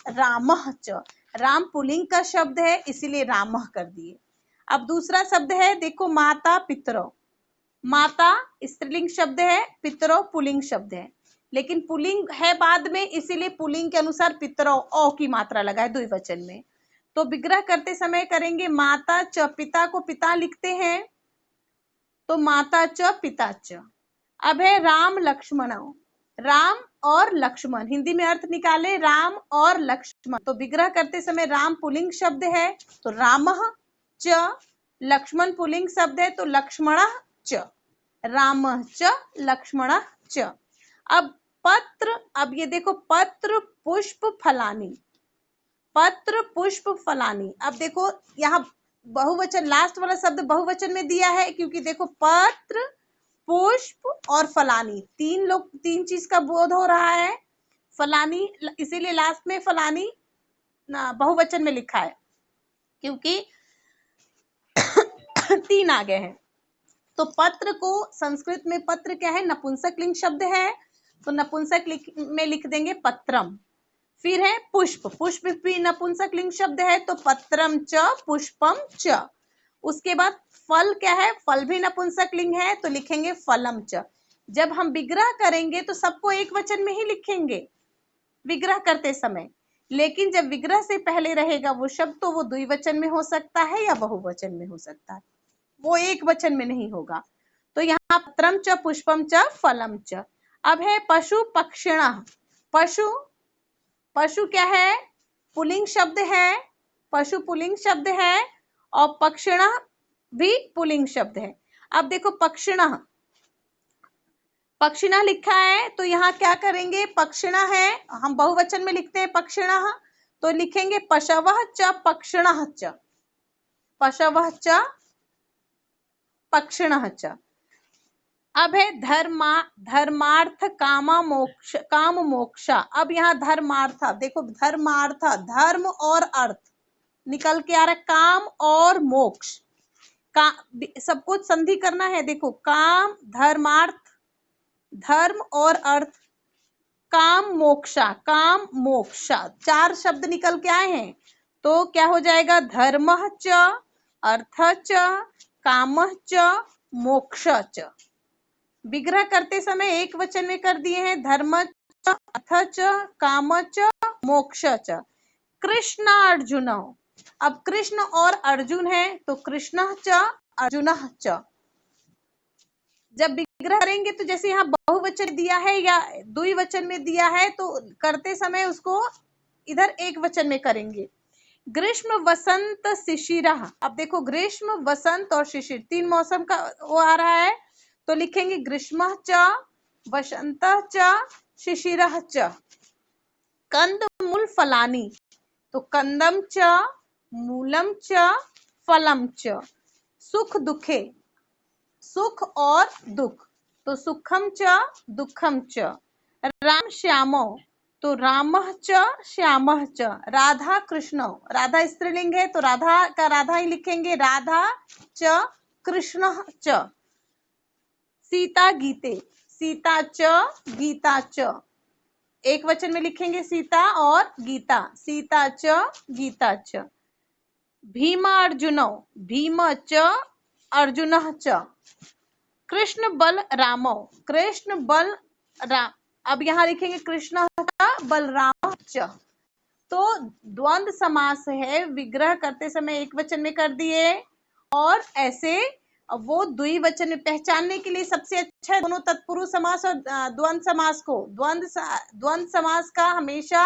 राम च। राम पुल्लिंग का शब्द है इसीलिए राम कर दिए। अब दूसरा शब्द है देखो माता पितरो। माता स्त्रीलिंग शब्द है, पितरो पुल्लिंग शब्द है, लेकिन पुल्लिंग है बाद में इसीलिए पुल्लिंग के अनुसार पितरो ओ की मात्रा लगाए द्विवचन में। तो विग्रह करते समय करेंगे माता च, पिता को पिता लिखते हैं तो माता च पिता च। अब है राम लक्ष्मण, राम और लक्ष्मण, हिंदी में अर्थ निकाले राम और लक्ष्मण। तो विग्रह करते समय राम पुल्लिंग शब्द है तो रामः च लक्ष्मण पुल्लिंग शब्द है तो लक्ष्मणः च, रामः च, लक्ष्मणः च। अब पत्र, अब ये देखो पत्र पुष्प फलानी, पत्र पुष्प फलानी। अब देखो यहाँ बहुवचन, लास्ट वाला शब्द बहुवचन में दिया है क्योंकि देखो पत्र पुष्प और फलानी, तीन चीज का बोध हो रहा है। फलानी इसीलिए लास्ट में फलानी बहुवचन में लिखा है क्योंकि तीन आ गए हैं। तो पत्र को संस्कृत में पत्र क्या है, नपुंसक लिंग शब्द है, तो नपुंसक में लिख देंगे पत्रम। फिर है पुष्प, पुष्प भी नपुंसक लिंग शब्द है तो पत्रम च पुष्पम च। उसके बाद फल क्या है, फल भी नपुंसक लिंग है तो लिखेंगे फलम च। जब हम विग्रह करेंगे तो सबको एक वचन में ही लिखेंगे विग्रह करते समय, लेकिन जब विग्रह से पहले रहेगा वो शब्द तो वो द्विवचन में हो सकता है या बहुवचन में हो सकता है, वो एक वचन में नहीं होगा। तो यहाँ पत्रम च पुष्पम च फलम च। अब है पशु पक्षिणः। पशु, पशु क्या है, पुल्लिंग शब्द है, पशु पुल्लिंग शब्द है और पक्षिणः भी पुल्लिंग शब्द है। अब देखो पक्षिणः, पक्षिणः लिखा है तो यहाँ क्या करेंगे, पक्षिणः है, हम बहुवचन में लिखते हैं पक्षिणः, तो लिखेंगे पशवः च पक्षिणः च, पशवः च पक्षिणः च। अब है धर्मार्थ कामा मोक्ष, काम मोक्षा। अब यहाँ धर्मार्थ, देखो धर्मार्थ, धर्म और अर्थ निकल के आ रहा है, काम और मोक्ष का सब कुछ संधि करना है। देखो काम, धर्मार्थ, धर्म और अर्थ, काम मोक्षा, काम मोक्षा, चार शब्द निकल के आए हैं तो क्या हो जाएगा, धर्मः च अर्थः च कामः च मोक्षः च। विग्रह करते समय एक वचन में कर दिए हैं, धर्म च अर्थ च काम च मोक्ष च। कृष्ण अर्जुन, अब कृष्ण और अर्जुन है तो कृष्ण च अर्जुन च। जब विग्रह करेंगे तो जैसे यहाँ बहुवचन दिया है या द्विवचन में दिया है तो करते समय उसको इधर एक वचन में करेंगे। ग्रीष्म वसंत शिशिरः। अब देखो ग्रीष्म वसंत और शिशिर तीन मौसम का वो आ रहा है तो लिखेंगे ग्रीष्म च वसंत च शिशिरः च। कंदमूल फलानी, तो कंदम च मूलम च फलम च। सुख दुखे, सुख और दुख तो सुखम च दुखम च। राम श्यामो, तो रामः च श्यामः च। राधा कृष्ण, राधा स्त्रीलिंग है तो राधा का राधा ही लिखेंगे, राधा च कृष्णः च। सीता गीते, सीता च गीता च, एक वचन में लिखेंगे सीता और गीता, सीता च गीता च। भीम अर्जुनो, भीम च अर्जुनः च। कृष्ण बल रामो, कृष्ण बल राम, अब यहाँ लिखेंगे कृष्ण बलराम च। तो द्वंद्व समास है, विग्रह करते समय एक वचन में कर दिए और ऐसे वो द्विवचन में पहचानने के लिए सबसे अच्छा है दोनों तत्पुरुष समास और द्वंद्व समास को। द्वंद्व समास का हमेशा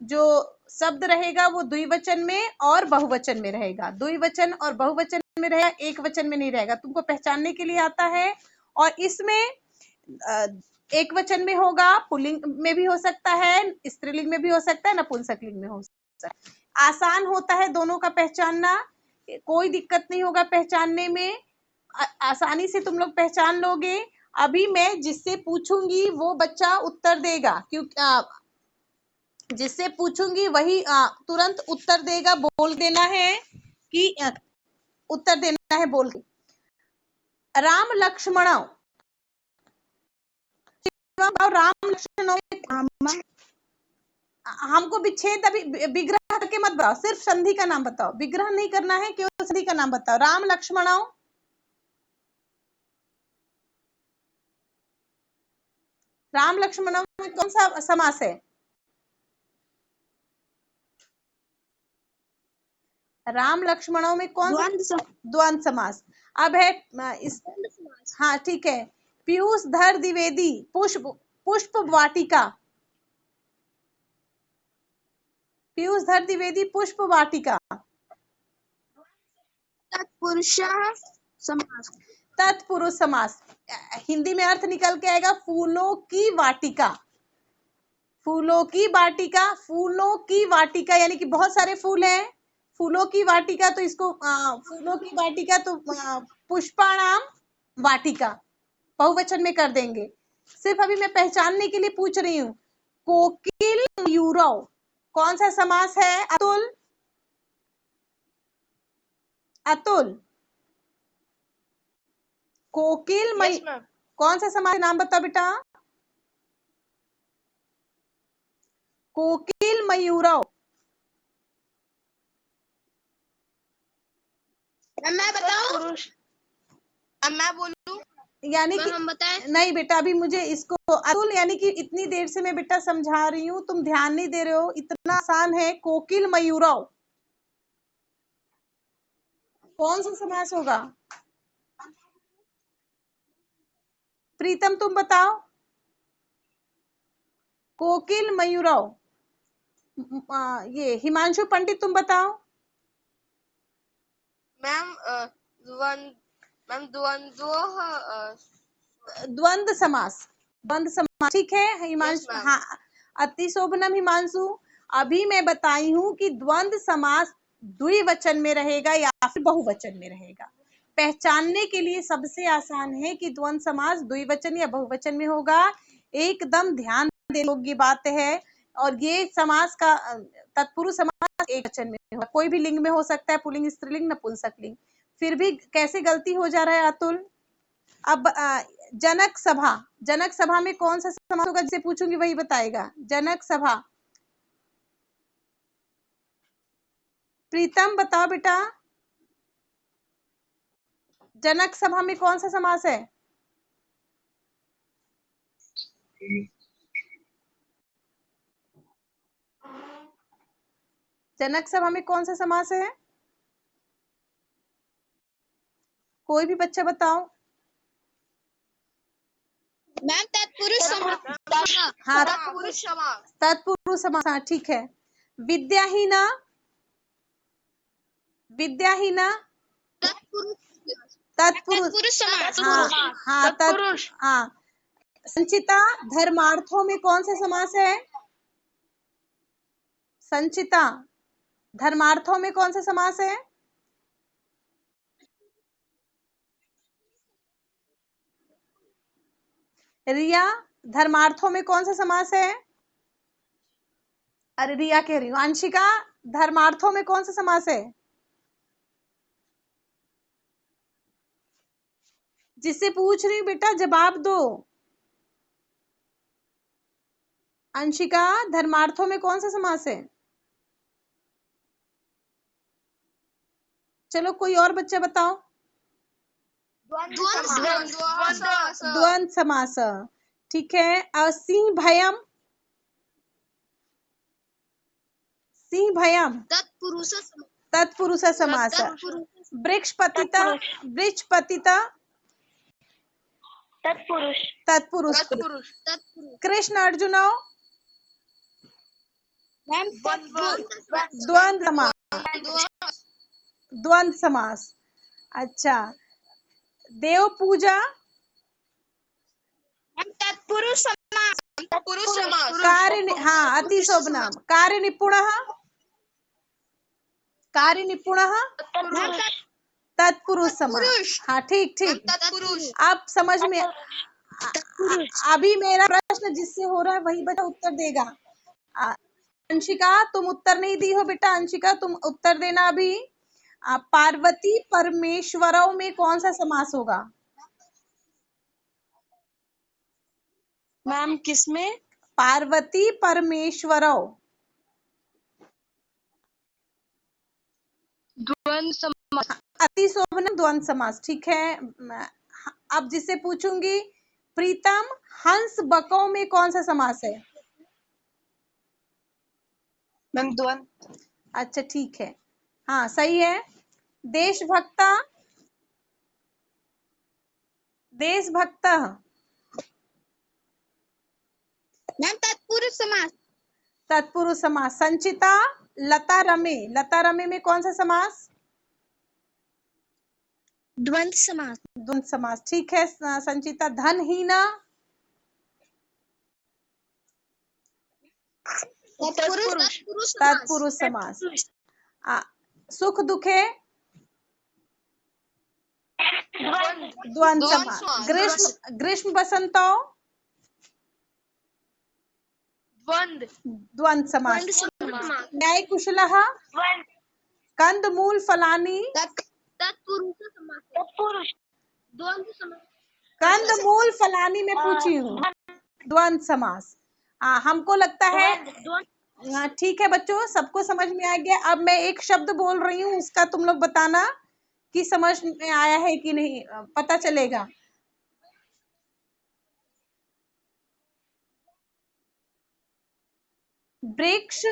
जो शब्द रहेगा वो द्विवचन में और बहुवचन में रहेगा, द्विवचन और बहुवचन में रहेगा, एक वचन में नहीं रहेगा। तुमको पहचानने के लिए आता है। और इसमें एक वचन में होगा, पुल्लिंग में भी हो सकता है, स्त्रीलिंग में भी हो सकता है, नपुंसक लिंग में हो सकता है। आसान होता है दोनों का पहचानना, कोई दिक्कत नहीं होगा पहचानने में, आसानी से तुम लोग पहचान लोगे। अभी मैं जिससे पूछूंगी वो बच्चा उत्तर देगा, क्योंकि जिससे पूछूंगी वही तुरंत उत्तर देगा, बोल देना है कि उत्तर देना है बोल के। राम लक्ष्मण, राम लक्ष्मण, हमको विच्छेद अभी विग्रह करके मत बताओ, सिर्फ संधि का नाम बताओ, विग्रह नहीं करना है, केवल संधि का नाम बताओ। राम लक्ष्मण, राम लक्ष्मण में कौन सा समास है? राम लक्ष्मणों में कौन सा? द्वंद्व समास। अब है इस, हाँ ठीक है, पीयूष धर द्विवेदी पुष्प वाटिका, पीयूष धर द्विवेदी पुष्प वाटिका, तत्पुरुष समास। तत्पुरुष समास हिंदी में अर्थ निकल के आएगा फूलों की वाटिका। फूलों की वाटिका, फूलों की वाटिका यानी कि बहुत सारे फूल हैं, फूलों की वाटिका, तो इसको फूलों की वाटिका तो पुष्पाणाम वाटिका बहुवचन में कर देंगे। सिर्फ अभी मैं पहचानने के लिए पूछ रही हूँ। कोकिल मयूरव कौन सा समास है अतुल? अतुल, कोकिल कौन सा समास, नाम बताओ बेटा। कोकिल मयूरव। मैं बताऊं? अब मैं बोलूं? यानी कि हम बताएं? नहीं बेटा, अभी मुझे इसको अतुल यानी कि इतनी देर से मैं बेटा समझा रही हूँ, तुम ध्यान नहीं दे रहे हो। इतना आसान है। कोकिल मयूरव कौन सा समास होगा? प्रीतम तुम बताओ। कोकिल मयूरव। ये हिमांशु पंडित तुम बताओ। मैम द्वंद्व समास। द्वंद्व समास ठीक है हिमांशु। हाँ, अति शोभनम हिमांशु। अभी मैं बताई हूँ कि द्वंद्व समास द्विवचन में रहेगा या फिर बहुवचन में रहेगा। पहचानने के लिए सबसे आसान है कि द्वंद्व समास द्विवचन या बहुवचन में होगा। एकदम ध्यान देने योग्य बात है। और ये समास का तत्पुरुष समास एक वचन में होगा, कोई भी लिंग में हो सकता है, पुल्लिंग, स्त्रीलिंग, नपुंसकलिंग। फिर भी कैसे गलती हो जा रहा है अतुल? अब जनक सभा, जनक सभा में कौन सा समास होगा? जिसे पूछूंगी वही बताएगा। जनक सभा, प्रीतम बताओ बेटा। जनक सभा में कौन सा समास है? जनक सभा में कौन सा समास है? कोई भी बच्चा बताओ। मैम तत्पुरुष समास। हाँ, तत्पुरुष समास। तत्पुरुष समास, हाँ ठीक है। विद्याहीना, विद्याहीना तत्पुरुष समास। हाँ हाँ तत्पुरुष हाँ। संचिता धर्मार्थों में कौन सा समास है? संचिता धर्मार्थों में कौन सा समास है? रिया धर्मार्थों में कौन सा समास है? अरे रिया कह रही हूँ। अंशिका धर्मार्थों में कौन सा समास है? जिससे पूछ रही हूँ बेटा जवाब दो। अंशिका धर्मार्थों में कौन सा समास है? चलो कोई और बच्चा बताओ। द्वंद्व समास ठीक है। सिंह भयम, सिंह भयम तत्पुरुष समास। वृक्ष पतिता, वृक्ष पतिता तत्पुरुष। कृष्ण अर्जुनौ द्वंद्व समास, द्वंद्व समास। अच्छा, देव पूजा तत्पुरुष समास। कार्य, हाँ अति शोभनम। कार्य निपुण, कार्य निपुण तत्पुरुष समास। हाँ ठीक ठीक, अब समझ में। अभी मेरा प्रश्न जिससे हो रहा है वही बच्चा उत्तर देगा। अंशिका तुम उत्तर नहीं दी हो बेटा, अंशिका तुम उत्तर देना अभी। पार्वती परमेश्वरों में कौन सा समास होगा? मैम किसमें? पार्वती परमेश्वरों। द्वंद्व समास। अति शोभनम द्वंद्व समास ठीक है। अब जिससे पूछूंगी, प्रीतम हंस बकों में कौन सा समास है? मैम द्वंद्व। अच्छा ठीक है, हाँ सही है। देशभक्ता, देशभक्त मैम तत्पुरुष समास। तत्पुरुष समास। संचिता लता रमे, लता रमे में कौन सा समास? द्वंद्व समास। द्वंद्व समास, ठीक है संचिता। धनहीना, तत्पुरुष समास। सुख दुखे, द्वंद्व समास। ग्रीष्म बसंतो, द्वंद्व समास। न्याय कुशलः, कंदमूल फलानि, कंदमूल फलानी में पूछी हूँ, द्वंद्व समास। हमको लगता है ठीक है बच्चों, सबको समझ में आ गया। अब मैं एक शब्द बोल रही हूँ, उसका तुम लोग बताना कि समझ में आया है कि नहीं, पता चलेगा। वृक्ष,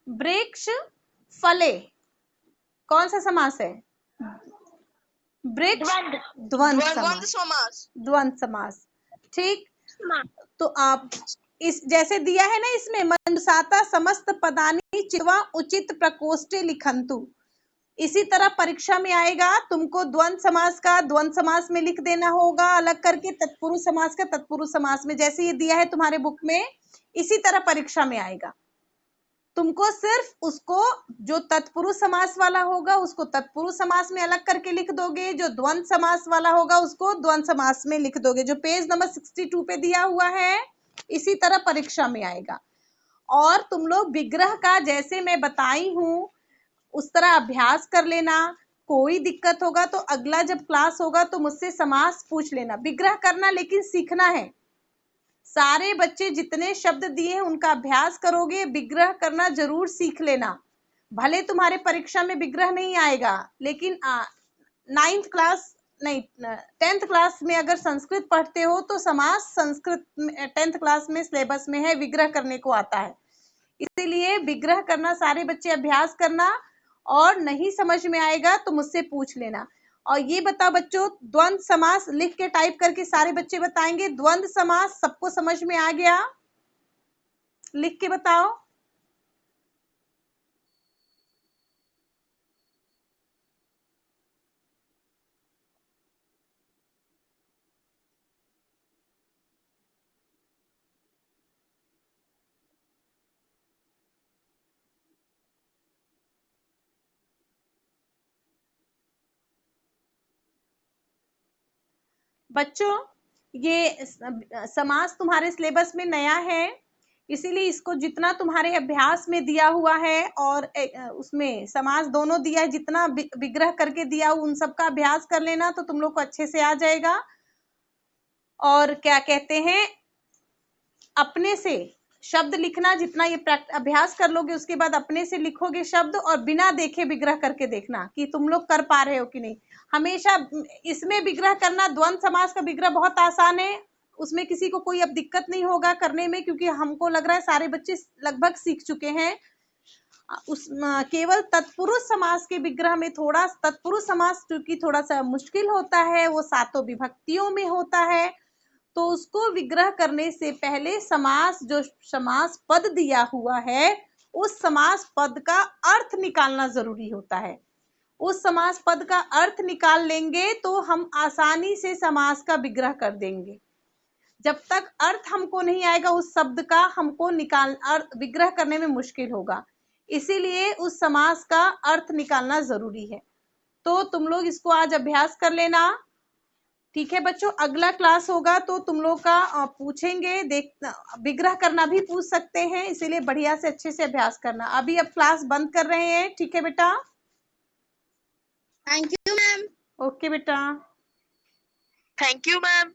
वृक्ष फले, कौन सा समास है? वृक्ष, द्वंद्व समास। द्वंद्व समास, ठीक। तो आप इस जैसे दिया है ना, इसमें मंदसाता समस्त पदानि चित्वा उचित प्रकोष्ठे लिखंतु, इसी तरह परीक्षा में आएगा। तुमको द्वंद्व समास का द्वंद्व समास में लिख देना होगा अलग करके, तत्पुरुष समास का तत्पुरुष समास में, जैसे ये दिया है तुम्हारे बुक में, इसी तरह परीक्षा में आएगा। तुमको सिर्फ उसको जो तत्पुरुष समास वाला होगा उसको तत्पुरुष समास में अलग करके लिख दोगे, जो द्वंद्व समास वाला होगा उसको द्वंद्व समास में लिख दोगे, जो पेज नंबर 62 पे दिया हुआ है, इसी तरह परीक्षा में आएगा। और तुम लोग विग्रह का जैसे मैं बताई हूं उस तरह अभ्यास कर लेना। कोई दिक्कत होगा तो अगला जब क्लास होगा तो मुझसे समास पूछ लेना। विग्रह करना लेकिन सीखना है। सारे बच्चे जितने शब्द दिए हैं उनका अभ्यास करोगे, विग्रह करना जरूर सीख लेना। भले तुम्हारे परीक्षा में विग्रह नहीं आएगा, लेकिन 9th क्लास नहीं 10th क्लास में अगर संस्कृत पढ़ते हो तो समास संस्कृत 10th क्लास में सिलेबस में है, विग्रह करने को आता है। इसीलिए विग्रह करना सारे बच्चे अभ्यास करना, और नहीं समझ में आएगा तो मुझसे पूछ लेना। और ये बताओ बच्चों, द्वंद्व समास लिख के टाइप करके सारे बच्चे बताएंगे। द्वंद्व समास सबको समझ में आ गया? लिख के बताओ। बच्चों ये समास तुम्हारे सिलेबस में नया है, इसीलिए इसको जितना तुम्हारे अभ्यास में दिया हुआ है और उसमें समास दोनों दिया है, जितना विग्रह करके दिया उन सब का अभ्यास कर लेना तो तुम लोग को अच्छे से आ जाएगा। और क्या कहते हैं, अपने से शब्द लिखना, जितना ये अभ्यास कर लोगे उसके बाद अपने से लिखोगे शब्द, और बिना देखे विग्रह करके देखना कि तुम लोग कर पा रहे हो कि नहीं। हमेशा इसमें विग्रह करना, द्वंद्व समास का विग्रह बहुत आसान है, उसमें किसी को कोई अब दिक्कत नहीं होगा करने में, क्योंकि हमको लग रहा है सारे बच्चे लगभग सीख चुके हैं। उस केवल तत्पुरुष समास के विग्रह में थोड़ा, तत्पुरुष समास क्योंकि थोड़ा सा मुश्किल होता है, वो 7 विभक्तियों में होता है, तो उसको विग्रह करने से पहले समास, जो समास पद दिया हुआ है उस समास पद का अर्थ निकालना जरूरी होता है। उस समास पद का अर्थ निकाल लेंगे तो हम आसानी से समास का विग्रह कर देंगे। जब तक अर्थ हमको नहीं आएगा उस शब्द का, हमको विग्रह करने में मुश्किल होगा। इसीलिए उस समास का अर्थ निकालना जरूरी है। तो तुम लोग इसको आज अभ्यास कर लेना, ठीक है बच्चों। अगला क्लास होगा तो तुम लोग का पूछेंगे, विग्रह करना भी पूछ सकते हैं, इसीलिए बढ़िया से अच्छे से अभ्यास करना। अभी अब क्लास बंद कर रहे हैं, ठीक है बेटा। Thank you ma'am. ओके बेटा, थैंक यू मैम।